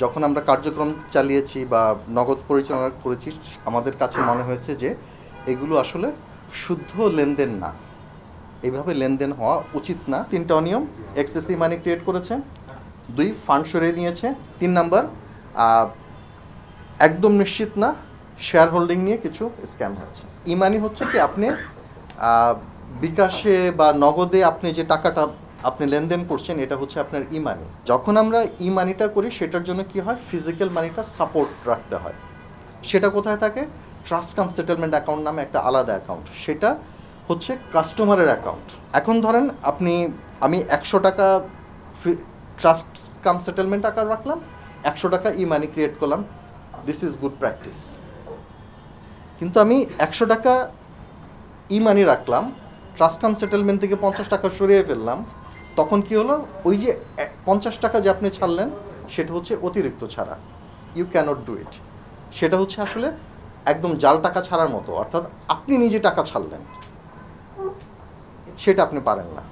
যখন আমরা কার্যক্রম চালিয়েছি বা নগদ পরিচালনা করেছি, আমাদের কাছে মনে হয়েছে যে এগুলো আসলে শুদ্ধ লেনদেন না, এইভাবে লেনদেন হওয়া উচিত না। 3টা অনিয়ম: এক্সেসিভ মানি ক্রিয়েট করেছে, 2 ফান্ড সরিয়ে নিয়েছে, 3 নাম্বার একদম নিশ্চিত না শেয়ার হোল্ডিং নিয়ে কিছু স্ক্যাম হচ্ছে। ইমানি হচ্ছে কি, আপনি বিকাশে বা নগদে আপনি যে টাকাটা আপনি লেনদেন করছেন, এটা হচ্ছে আপনার ইমানি। যখন আমরা ইমানিটা করি সেটার জন্য কি হয়, ফিজিক্যাল মানিটা সাপোর্ট রাখতে হয়। সেটা কোথায় থাকে? ট্রাস্ট কাম সেটেলমেন্ট অ্যাকাউন্ট নামে একটা আলাদা অ্যাকাউন্ট, সেটা হচ্ছে কাস্টমারের অ্যাকাউন্ট। এখন ধরেন আমি 100 টাকা ট্রাস্ট কাম সেটেলমেন্ট অ্যাকাউন্ট রাখলাম, 100 টাকা ইমানি ক্রিয়েট করলাম, দিস ইজ গুড প্র্যাকটিস। কিন্তু আমি 100 টাকা ইমানি রাখলাম, ট্রাস্ট কাম সেটেলমেন্ট থেকে 50 টাকা সরিয়ে ফেললাম, তখন কি হলো, ওই যে 50 টাকা যে আপনি ছাড়লেন সেটা হচ্ছে অতিরিক্ত ছাড়া, ইউ ক্যানট ডু ইট। সেটা হচ্ছে আসলে একদম জাল টাকা ছাড়ার মতো, অর্থাৎ আপনি নিজে টাকা ছাড়লেন, সেটা আপনি পারেন না।